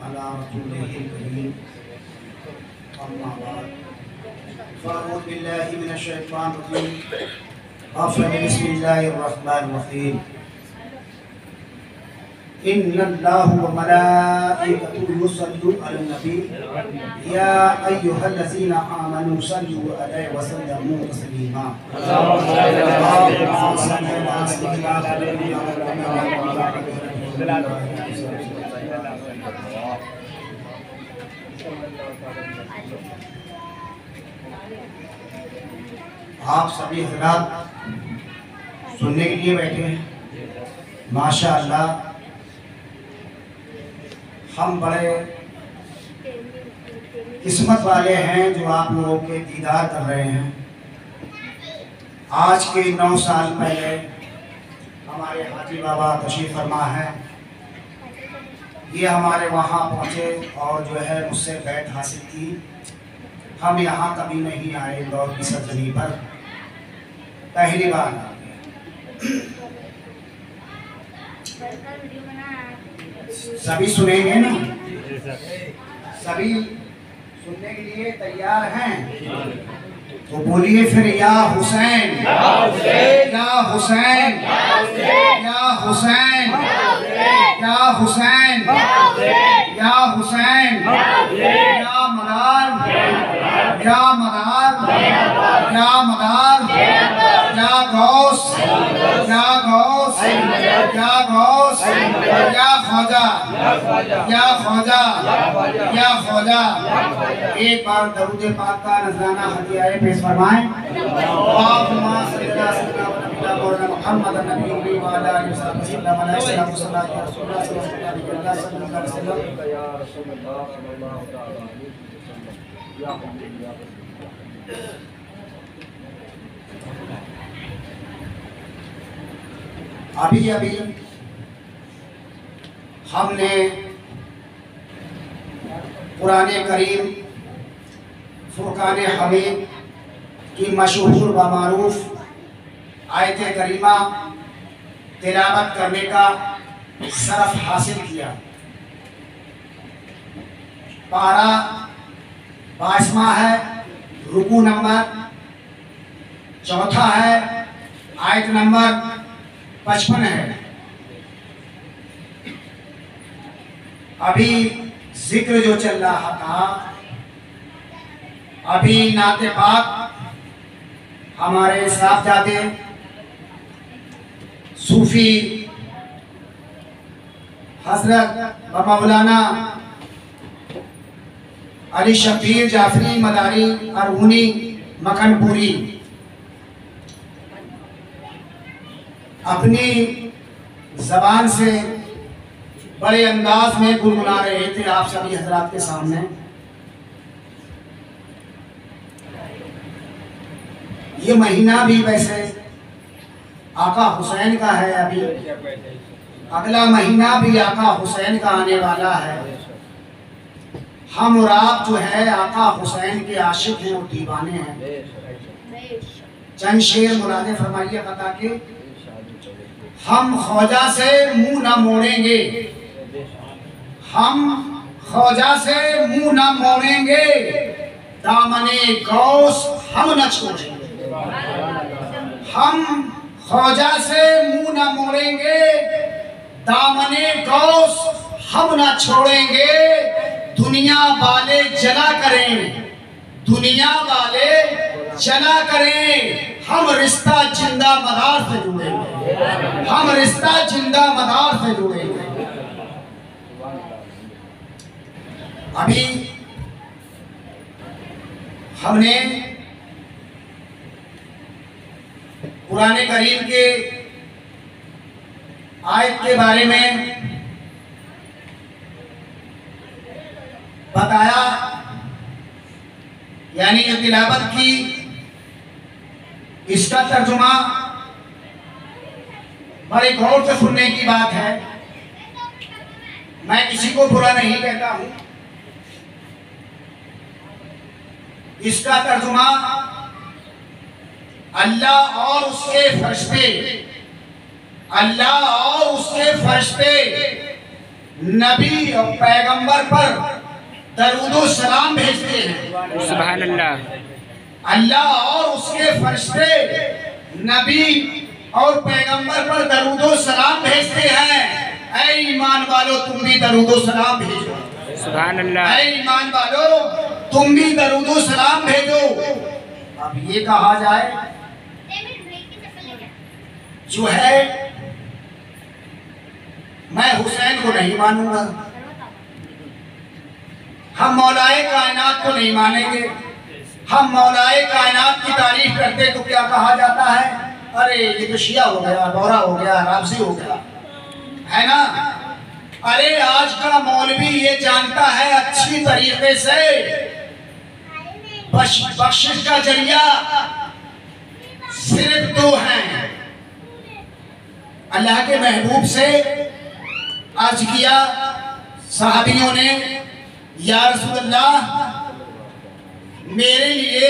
अला रसूलिहिल करीम अम्मा बाद फ़अऊज़ु बिल्लाहि मिनश शैतानिर रजीम बिस्मिल्लाहिर रहमानिर रहीम इन्नल्लाहा व मलाइकतहु युसल्लूना अलन नबी या अय्युहल्लज़ीना आमनू सल्लू अलैहि व सल्लिमू तस्लीमा। आप सभी हज़रात सुनने के लिए बैठे हैं। माशाअल्लाह हम बड़े किस्मत वाले हैं जो आप लोगों के दीदार कर रहे हैं। आज के 9 साल पहले हमारे हाजी बाबा तशरीफ़ फरमा है, ये हमारे वहाँ पहुँचे और जो है मुझसे बैठ हासिल की। हम यहाँ कभी नहीं आए, दौर की सरजमी पर पहली बार। सभी सुनेंगे ना? सभी सुनने के लिए तैयार हैं? तो बोलिए फिर या हुसैन, या हुसैन, या हुसैन, या हुसैन, या हुसैन, या मदार, या मदार, या मदार, या गौस, या गौस, या गौस, या ख्वाजा, या ख्वाजा, या ख्वाजा। एक बार दरूद पाक का नजराना हदिया पेश फरमाएं। अभी अभी हमने कुरान करीम फुरकान हमीद की मशहूर व मारूफ आयत करीमा तिलावत करने का शरफ हासिल किया। पारा 22वां है, रुकू नंबर 4 है, आयत नंबर 55 है। अभी जिक्र जो चल रहा था, अभी नाते पाक हमारे साहबजादे सूफी हजरत मौलाना अली शब्बीर जाफरी मदारी अरगुनी मकनपुरी अपनी जबान से बड़े अंदाज में गुनगुना रहे थे आप सभी हजरात के सामने। ये महीना भी वैसे आका हुसैन का है, अभी अगला महीना भी आका हुसैन का आने वाला है। हम और आप जो है आका हुसैन के आशिक हैं और दीवाने हैं। चंद शेर मुरादे फरमाइए बता के। हम ख्वाजा से मुंह न मोड़ेंगे, हम ख्वाजा से मुंह न मोड़ेंगे, दामने गौस हम न छोड़ेंगे। हम ख्वाजा से मुंह न मोड़ेंगे, दामने गौस हम न छोड़ेंगे। दुनिया वाले जला करें, दुनिया वाले जला करें, हम रिश्ता जिंदा मदार से जुड़ेंगे, हम रिश्ता जिंदा मदार से जुड़ेंगे। अभी हमने कुरान करीम के आयत के बारे में बताया, यानी ये तिलावत की, इसका तर्जुमा बड़े गौर से सुनने की बात है। मैं किसी को बुरा नहीं कहता हूं। इसका तर्जुमा अल्लाह और उसके फरिश्ते, अल्लाह और उसके फरिश्ते नबी और पैगंबर पर दरूदो सलाम भेजते हैं। सुभान अल्लाह। अल्लाह और उसके फरिश्ते नबी और पैगंबर पर दरूदो सलाम भेजते हैं। ऐ ईमान वालों तुम भी दरूदो सलाम भेजो। सुभान अल्लाह। ऐ ईमान वालों तुम भी दरूदो सलाम भेजो। अब ये कहा जाए जो है मैं हुसैन को नहीं मानूंगा, हम मौलाए कायनात को नहीं मानेंगे, हम मौलाए कायनात की तारीफ करते तो क्या कहा जाता है, अरे ये तो शिया हो गया, बोरा हो गया, राबजी हो गया, है ना। अरे आज का मौलवी ये जानता है अच्छी तरीके से बख्शिश का जरिया सिर्फ दो हैं। अल्लाह के महबूब से अर्ज किया सहाबियों ने, या रसूलल्लाह मेरे लिए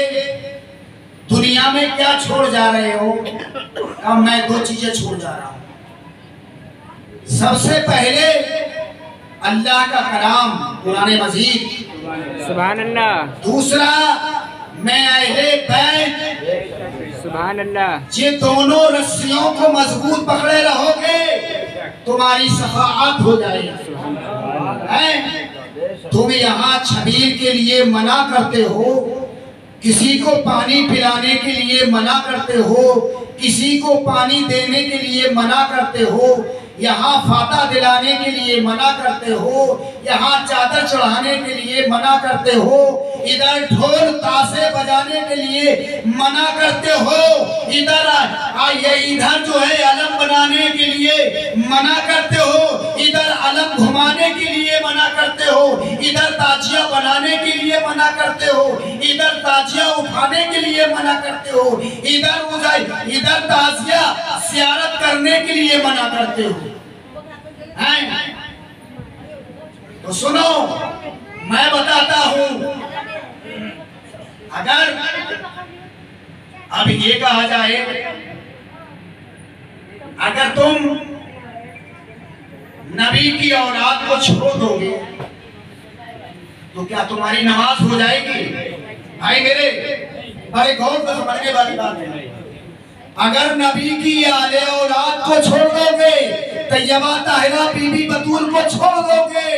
दुनिया में क्या छोड़ जा रहे हो? अब मैं दो चीजें छोड़ जा रहा हूं। सबसे पहले अल्लाह का कलाम कुरान मजीद, सुभान अल्लाह। दूसरा मैं अहले बैत, सुभान अल्लाह। ये दोनों रस्सियों को मजबूत पकड़े रहोगे तुम्हारी सफाअत हो जाएगी। तुम यहाँ छबील के लिए मना करते हो, किसी को पानी पिलाने के लिए मना करते हो, किसी को पानी देने के लिए मना करते हो, यहाँ फाता दिलाने के लिए मना करते हो, यहाँ चादर चढ़ाने के लिए मना करते हो, इधर ढोल ताशे बजाने के लिए मना करते हो, इधर जो है अलम बनाने के लिए मना करते हो, इधर अलम घुमाने के लिए मना करते हो, इधर ताजिया बनाने के लिए मना करते हो, इधर ताजिया उठाने के लिए मना करते हो, इधर ताजिया ज़ियारत करने के लिए मना करते हो। तो सुनो मैं बताता हूं, अगर अब ये कहा जाए अगर तुम नबी की औलाद को छोड़ दोगे तो क्या तुम्हारी नमाज हो जाएगी? भाई मेरे बड़े गौर से समझने वाली बात है। अगर नबी की आले औलाद को छोड़ दोगे, तैयबा ताहिरा बीबी बतूल को छोड़ दोगे,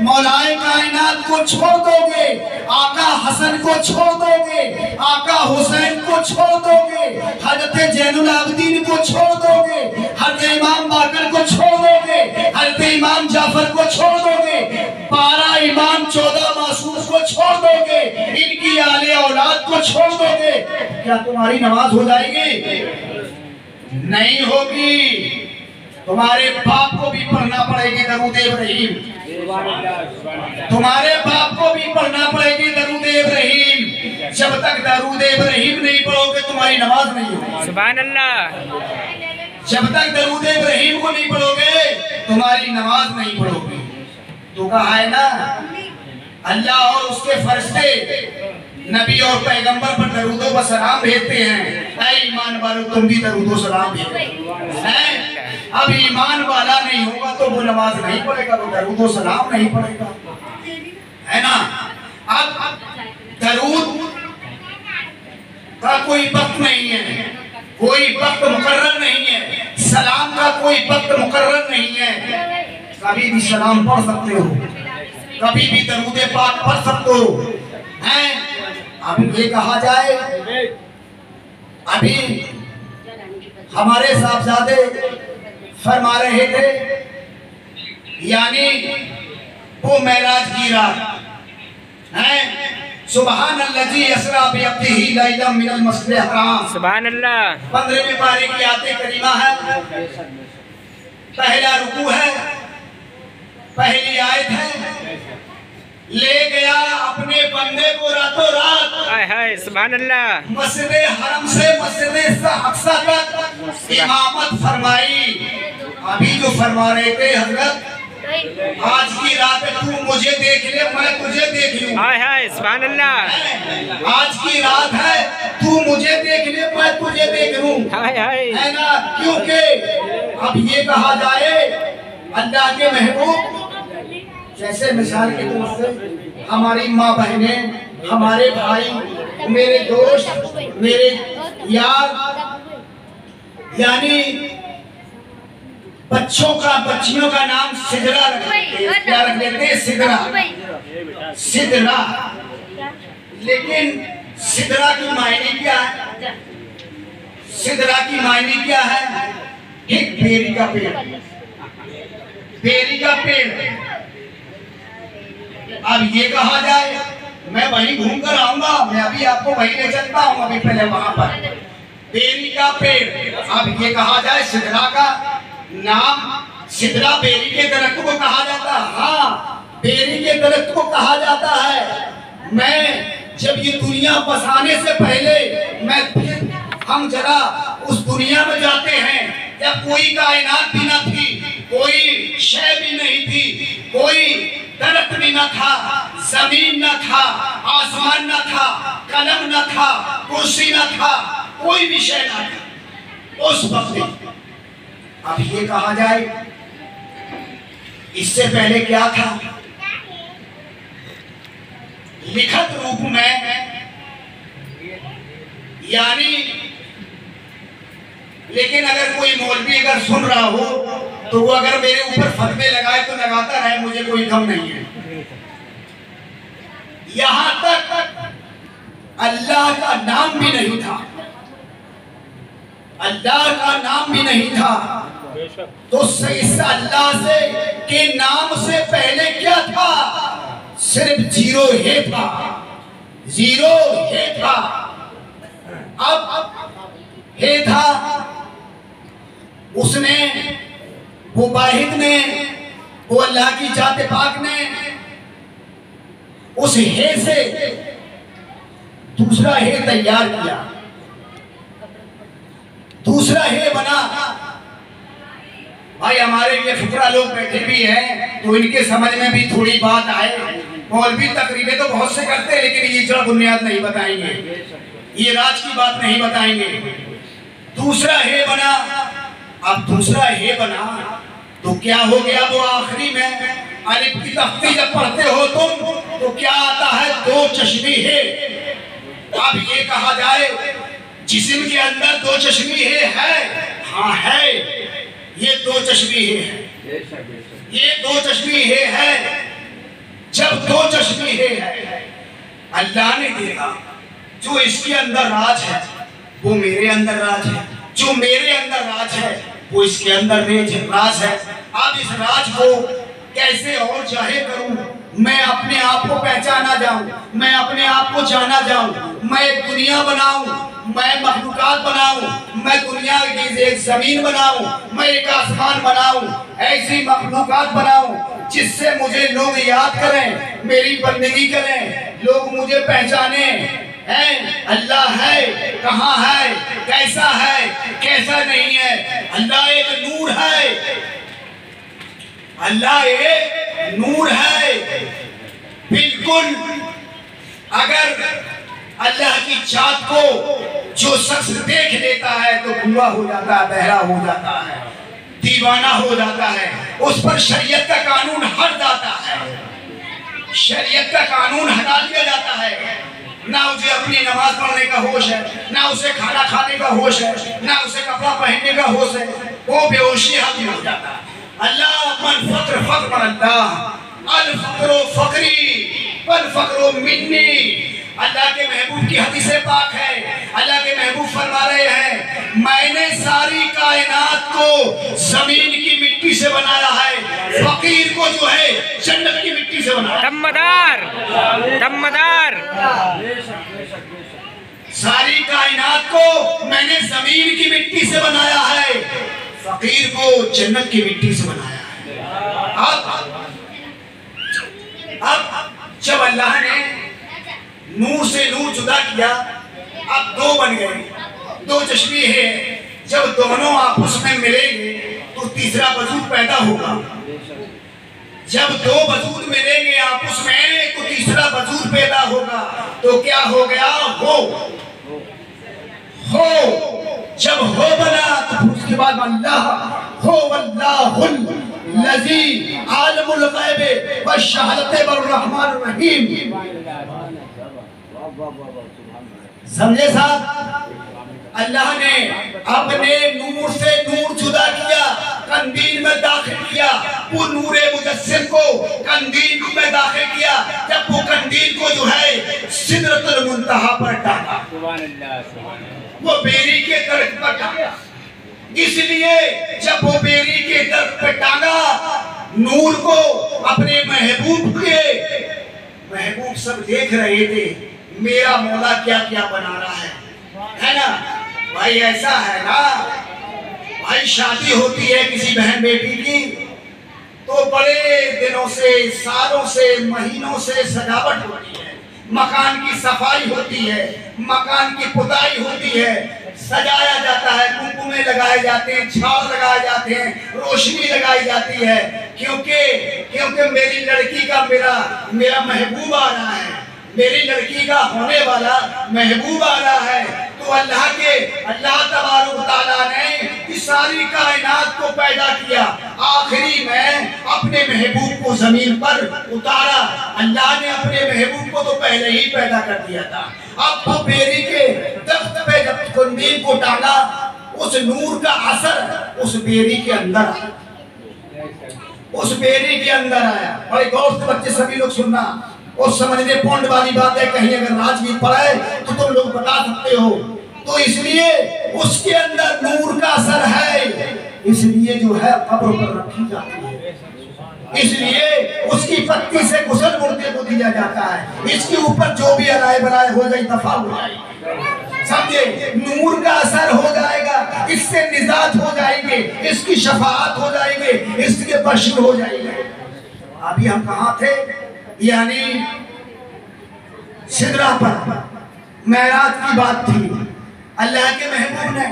मौलाए कायनात को छोड़ दोगे, आका हसन को छोड़ दोगे, आका हुसैन को छोड़ दोगे, हजरत जैनुल आबिदीन को छोड़ दोगे, हजरत इमाम बाकर को छोड़ दोगे, हजरत इमाम जाफर को छोड़ दोगे, 12 इमाम 14 मासूम को छोड़ दोगे, इनकी आले औलाद को छोड़ दोगे, क्या तुम्हारी नमाज हो जाएगी? नहीं होगी। तुम्हारे बाप को भी पढ़ना पड़ेगी दरूद इब्राहिम, तुम्हारे बाप को भी पढ़ना पड़ेगी दरूद इब्राहिम। जब तक दरूद इब्राहिम नहीं पढ़ोगे तुम्हारी नमाज नहीं होगी। सुभान अल्लाह। जब तक दरूद इब्राहिम को नहीं पढ़ोगे तुम्हारी नमाज नहीं पढ़ोगे। तो कहा है ना, अल्लाह और उसके फरिश्ते नबी और पैगंबर पर दरूदो व सलाम भेजते हैं। ऐ ईमान वालों तुम भी दरूदो सलाम भेजो। अब ईमान वाला नहीं होगा तो वो नमाज नहीं पढ़ेगा, वो दरूदो सलाम नहीं पढ़ेगा, है ना। अब दरूद का कोई वक्त नहीं है, कोई वक्त मुकर्रर नहीं है, सलाम का कोई वक्त मुकर्रर नहीं है। कभी भी सलाम पढ़ सकते हो, कभी भी दरूद पाक पढ़ सकते हो, हैं। अब ये कहा जाए, अभी हमारे साहबजादे फरमा रहे थे, यानी वो मेराज की रात है। सुभान अल्लज़ी यसरा बिअब्दिही लैलन मिनल मस्जिदिल हराम। सुभान अल्लाह। 15वीं पारे की आयत करीमा है, पहला रुकू है, पहली आयत है। ले गया अपने बंदे को रातों रात, हाय हाय सुभान अल्लाह, मस्जिद हरम से मस्जिद अक्सा तक इमामत फरमाई। अभी जो फरमा रहे थे हजरत, आज की रात तू मुझे देख ले मैं तुझे देख लूं। हाय हाय सुभान अल्लाह। आज की रात है, तू मुझे देख ले मैं तुझे देख लूं, हाय हाय, है ना। क्योंकि अब ये कहा जाए अल्लाह के महबूब जैसे मिसाल के तौर से हमारी माँ बहनें, हमारे भाई, मेरे दोस्त, मेरे यार, यानी बच्चियों का नाम सिदरा रख देते हैं। क्या रख देते हैं? सिदरा, सिदरा। लेकिन सिदरा की मायने क्या है? सिदरा की मायने क्या है? एक बेरी का पेड़, बेरी का पेड़। अब ये कहा जाए मैं वहीं घूम कर आऊंगा, मैं अभी आपको वहीं ले चलता हूँ, अभी पहले वहां पर बेरी का पेड़। अब ये कहा जाए सिदरा का नाम, सिदरा बेरी के दरख्त को कहा जाता है। हाँ, बेरी के दरख्त को कहा जाता है। मैं जब ये दुनिया बसाने से पहले मैं फिर हम जरा उस दुनिया में जाते हैं जब कोई कायनात भी न थी, कोई शय भी नहीं थी, कोई दरख्त भी न था, जमीन न था, आसमान न था, कलम न था, कुर्सी न था, कोई भी शय न था उस वक्त। अब ये कहा जाए इससे पहले क्या था? लिखित रूप में, यानी लेकिन अगर कोई मौलवी अगर सुन रहा हो तो वो अगर मेरे ऊपर फतवे लगाए तो लगाता रहे, मुझे कोई गम नहीं है। यहां तक अल्लाह का नाम भी नहीं था, अल्लाह का नाम भी नहीं था। तो इस अल्लाह से के नाम से पहले क्या था? सिर्फ जीरो है था, जीरो है था। अब है था, उसने, वो वाहिद ने, वो अल्लाह की जात पाक ने उस हे से दूसरा हे तैयार किया, दूसरा हे बना। भाई हमारे ये फुकरा लोग बैठे भी हैं तो इनके समझ में भी थोड़ी बात आए। मौलवी तकरीरें तो बहुत से करते हैं लेकिन ये जड़ बुनियाद नहीं बताएंगे, ये राज की बात नहीं बताएंगे। दूसरा हे बना। अब दूसरा हे बना तो क्या हो गया? वो आखिरी में अलिफ की तख्ती जब पढ़ते हो तुम तो क्या आता है? दो चश्मी है। अब ये कहा जाए जिस्म के अंदर दो चश्मी है। हाँ है, ये दो चश्मी है, ये दो चश्मी है। जब दो चश्मी है अल्लाह ने देखा जो इसके अंदर राज है वो मेरे अंदर राज है, जो मेरे अंदर राज है वो इसके अंदर राज है। अब इस राज को कैसे और जाहिर करूं? मैं अपने आप को पहचाना जाऊं, मैं अपने आप को जाना जाऊं, मैं एक दुनिया बनाऊं, मैं मखलूकात बनाऊं, मैं दुनिया की एक जमीन बनाऊं, मैं एक आसमान बनाऊं, ऐसी मखलूकात बनाऊं जिससे मुझे लोग याद करें, मेरी बंदगी करें, लोग मुझे पहचाने है। अल्लाह है, कहाँ है, कैसा है, कैसा नहीं है। अल्लाह एक नूर है, अल्लाह एक नूर है बिल्कुल। अगर अल्लाह की जात को जो शख्स देख लेता है तो गूंगा हो जाता है, बहरा हो जाता है, दीवाना हो जाता है। उस पर शरीयत का कानून हट जाता है, शरीयत का कानून हटा दिया जाता है। ना उसे अपनी नमाज पढ़ने का होश है, ना उसे खाना खाने का होश है, ना उसे कपड़ा पहनने का होश है, वो बेहोशी हावी हो जाता है। अल्लाह मन फक्र फक्र अल्लाह अल फक्रो फक्री वल फक्रो मिन्नी। अल्लाह के महबूब की हदीस पाक है, अल्लाह के महबूब फरमा रहे हैं मैंने सारी कायनात को जमीन की मिट्टी से बनाया है, फकीर को जो है जन्नत की मिट्टी से बनाया। दमदार दमदार। सारी कायनात को मैंने जमीन की मिट्टी से बनाया है, फकीर को जन्नत की मिट्टी से बनाया है। अब जब अल्लाह ने नूर से नूर जुदा किया, अब दो बन गए, दो चश्मे हैं। जब दोनों आपस में मिलेंगे तो तीसरा वजूद पैदा होगा। जब दो वजूद मिलेंगे आपस में तो तीसरा वजूद पैदा होगा। तो क्या हो गया? हो जब हो बना तो उसके बाद अल्लाह हो, अल्लाहुल लजी आलमुल गैब व शहादत वर रहमान रहीम। समझे साहब? अल्लाह ने अपने नूर से नूर जुदा किया, कंदील में दाखिल किया। वो नूरे मुजस्सिम को कंदील में दाखिल किया। जब वो कंदील को जो है सिदरतुल मुंतहा पर टांगा, वो बेरी के दरख्त पर टांगा। इसलिए जब वो बेरी के दरख्त पर टांगा, नूर को अपने महबूब सब देख रहे थे, मेरा मौला क्या क्या बना रहा है ना भाई। ऐसा है ना भाई, शादी होती है किसी बहन बेटी की तो बड़े दिनों से, सालों से, महीनों से सजावट होती है, मकान की सफाई होती है, मकान की पुताई होती है, सजाया जाता है, कुमकुमे लगाए जाते हैं, झाड़ लगाए जाते हैं, रोशनी लगाई जाती है। क्योंकि मेरी लड़की का मेरा महबूब आ रहा है, मेरी लड़की का होने वाला महबूब आ रहा है। तो अल्लाह तबारक तआला ने इस सारी कायनात को पैदा किया, आखिरी में अपने महबूब को जमीन पर उतारा। अल्लाह ने अपने महबूब को तो पहले ही पैदा कर दिया था। अब तो बेरी के दरख्त पे जब कंदील को डाला, उस नूर का असर उस बेरी के अंदर आया। बड़े गौर से बच्चे सभी लोग सुनना और समझने पौंड वाली बात है। कहीं अगर राजगीर पढ़े तो तुम लोग बता सकते हो। तो इसलिए उसके अंदर नूर का असर है, इसलिए जो है कब्र पर रखी जाती है, इसलिए उसकी पत्ती से गुसल मुर्दे को दिया जाता है। इसके ऊपर जो भी अलाए बनाए हो गई दफा हो जाएगी, समझे? नूर का असर हो जाएगा, इससे निजात हो जाएंगे, इसकी शफाअत हो जाएंगे, इसके बशर हो जाएंगे। अभी हम कहाँ थे? यानी सिदरा पर मेराज की बात थी। अल्लाह के महबूब ने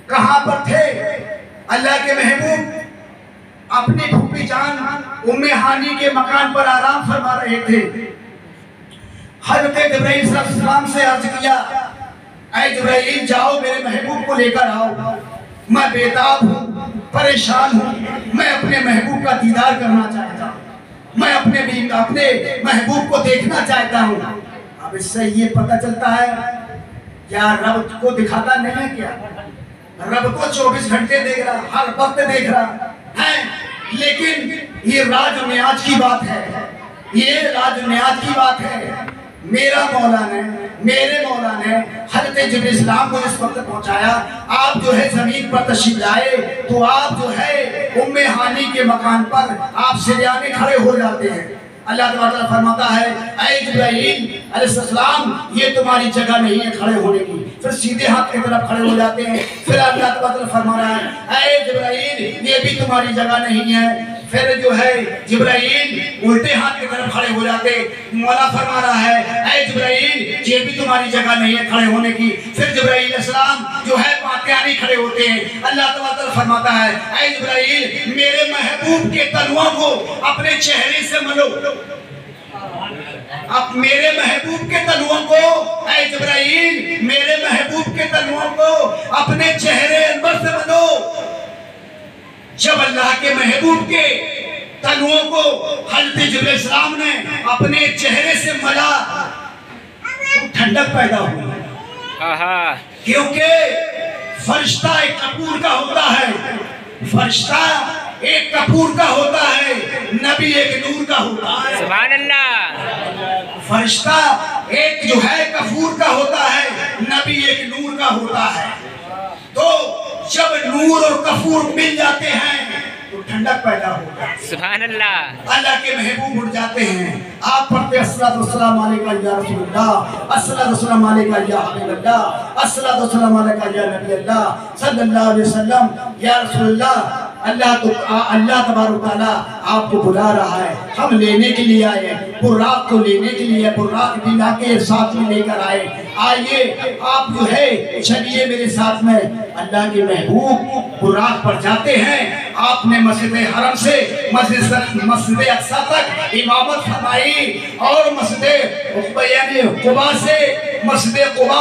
कहाँ पर थे? अल्लाह के महबूब अपनी फूफी जान उम्मे हानी के मकान पर आराम फरमा रहे थे। हज़रत जिब्राइल सलाम से अर्ज किया, ऐ जिब्राइल जाओ मेरे महबूब को लेकर आओ, मैं बेताब हूँ, परेशान हूँ, मैं अपने महबूब का दीदार करना चाहता हूँ, मैं अपने महबूब को देखना चाहता हूँ। अब इससे ये पता चलता है क्या रब को दिखाता नहीं है? क्या रब को 24 घंटे देख रहा, हर वक्त देख रहा है? लेकिन ये राज न्याज की बात है, ये राज न्याज की बात है। मेरे मौला ने हज़रत जिब्रील इस्लाम को इस वक्त पहुंचाया। आप जो है जमीन पर तशरीफ लाए तो आप जो है उम्मे हानी के मकान पर आप सिरयाने खड़े हो जाते हैं। अल्लाह ताला फरमाता है, ऐ जिब्राइल अलैहिस्सलाम, ये तुम्हारी जगह नहीं है खड़े होने की। फिर सीधे हाथ की तरफ खड़े हो जाते हैं। फिर अल्लाह ताला फरमा रहा है, ऐ जिब्राइल, ये भी तुम्हारी जगह नहीं है। फिर जो है जिब्राइल उल्टे हाथ की तरफ खड़े हो जाते। मौला फरमा रहा है, ऐ जिब्राइल, ये भी तुम्हारी जगह नहीं है खड़े होने की। फिर जिब्राइल अलैहिस्सलाम जो है पातियानी खड़े होते हैं। अल्लाह ताला फरमाता है, ऐ जिब्राइल, मेरे महबूब के तलुओं को अपने चेहरे से मलो। अब मेरे महबूब के तलुओं को, ऐ जिब्राइल, मेरे महबूब के तलुओं को अपने चेहरे अंदर से मलो। जब अल्लाह के महबूब के तलुओं को हज़रत जिब्रील सलाम ने अपने चेहरे से मला तो ठंडक पैदा हुई, क्योंकि फरिश्ता एक कपूर का होता है, फरिश्ता एक कपूर का होता है, नबी एक नूर का होता है। सुभान अल्लाह। फरिश्ता एक जो है कपूर का होता है, नबी एक नूर का होता है। तो जब नूर और कपूर मिल जाते हैं तो ठंडक पैदा होता है। सुभान अल्लाह। अल्लाह के महबूब उठ जाते हैं। आप पढ़ते अस्सलातु वस्सलाम अलैका या रसूलल्लाह, अस्सलातु वस्सलाम अलैका या हबीबल्लाह, अस्सलातु वस्सलाम अलैका या नबी अल्लाह सल्लल्लाहु अलैहि वसल्लम, या रसूलल्लाह। अल्लाह तबारक तआला आपको बुला रहा है, हम लेने के लिए आए, बुर्राक को लेने के लिए, बुर्राक दिला के साथ में लेकर आए। आइए आप जो है चलिए मेरे साथ में। अल्लाह के महबूब बुर्राक पर जाते हैं। आपने मस्जिद हरम से मस्जिद अक्सा तक इमामत फरमाई और मस्जिद कुबा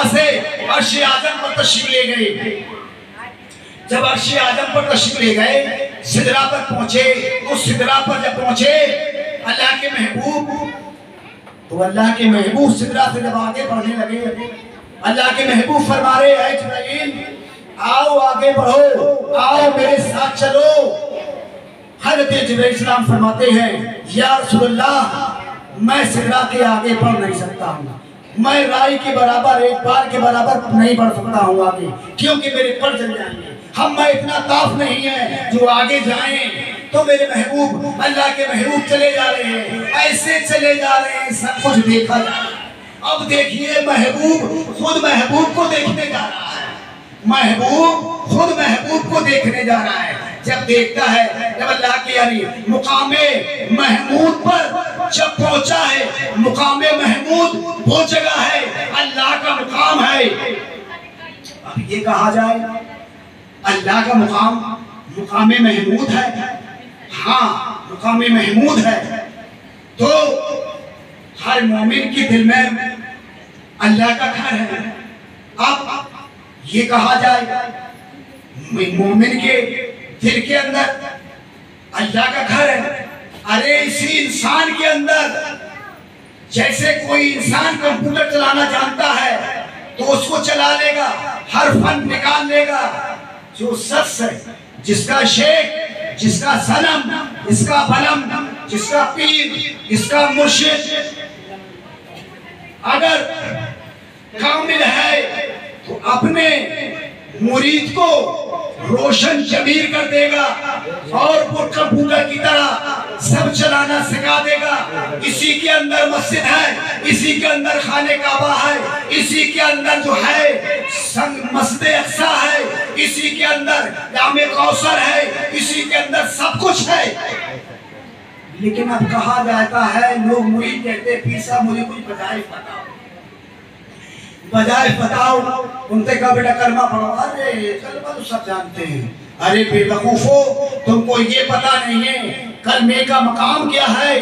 से अर्श आज़म पर तशरीफ ले गए। जब अर्श आज़म पर तशरीफ ले गए सिदरा पर पहुंचे। उस सिदरा पर जब पहुंचे अल्लाह के महबूब, तो अल्लाह के महबूब सिदरा से जब आगे बढ़ने लगे, अल्लाह के महबूब फरमा रहे हैं जिब्राइल आओ आगे बढ़ो, आओ मेरे साथ चलो। हज़रत जिब्राइल सलाम फरमाते हैं या रसूलल्लाह मैं सिदरा के आगे बढ़ नहीं सकता हूँ, मैं राई के बराबर एक बार के बराबर नहीं बढ़ सकता हूँ आगे, क्योंकि मेरे पर चल जाएंगे। हम में इतना ताफ नहीं है जो आगे जाएं। तो मेरे महबूब अल्लाह के महबूब चले जा रहे हैं, ऐसे चले जा रहे हैं सब कुछ देखा जाए। अब देखिए महबूब खुद महबूब को देखने जा रहा है, महबूब खुद महबूब को देखने जा रहा है। जब देखता है, जब अल्लाह के यानी मुकामे महमूद पर जब पहुंचा है, मुकामे महमूद वो जगह है अल्लाह का मुकाम है। अब ये कहा जाए अल्लाह का मुकाम मुकामे महमूद है, हाँ मुकामे महमूद है, तो हर मोमिन के दिल में अल्लाह का घर है। अब ये कहा जाए मोमिन के दिल के अंदर अल्लाह का घर है। अरे इसी इंसान के अंदर जैसे कोई इंसान कंप्यूटर चलाना जानता है तो उसको चला लेगा, हर फन निकाल लेगा। जो शख्स है जिसका शेख, जिसका सनम, जिसका बलम, जिसका पीर, जिसका मुर्शिद अगर कामिल है तो अपने मुरीद को रोशन जमीर कर देगा और वो कंप्यूटर की तरह सब चलाना सिखा देगा। इसी के अंदर मस्जिद है, इसी के अंदर खाने काबा है, इसी के अंदर जो है मस्जिद अक्सा है, इसी के अंदर जामे कौसर है, इसी के अंदर सब कुछ है। लेकिन अब कहा जाता है, लोग मुरीद कहते हैं पीर साहब मुझे कुछ बजाय बताओ, बजाय बताओ। उनसे कहा बेटा कलमा पढ़ो। अरे कलमा तो सब जानते हैं। अरे बेवकूफो तुमको ये पता नहीं है कलमे का मकाम क्या है।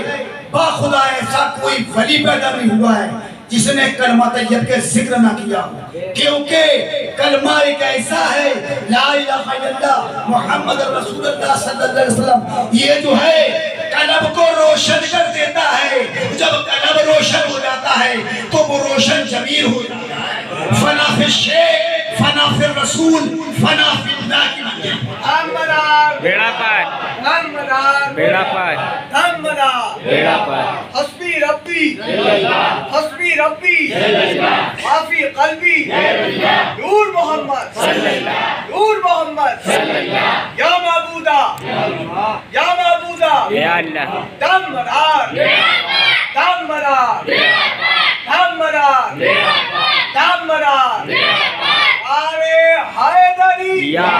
बाखुदा ऐसा कोई वली पैदा नहीं हुआ है जिसने कलमा तैयब के जिक्र ना किया, क्योंकि कलमा एक ऐसा है ला इलाहा इल्लल्लाह मुहम्मद रसूलुल्लाह सल्लल्लाहु अलैहि वसल्लम, ये जो है कलब को रोशन कर देता है। जब कलब रोशन हो जाता है तो वो रोशन जमीर हो जाता है। फना फिर शेख, फना फिर रसूल, फना फिर बेड़ा पार, बेड़ा पार, बेड़ा पार। हस्बी रब्बी, हस्बी रब्बी, माफी कल्बी, नूर मोहम्मद, नूर मोहम्मद, या माबूदा, या माबूदा, या अल्लाह, दम मरार, दम मरार, दम मरार, दम मरार, अरे हैदरी, या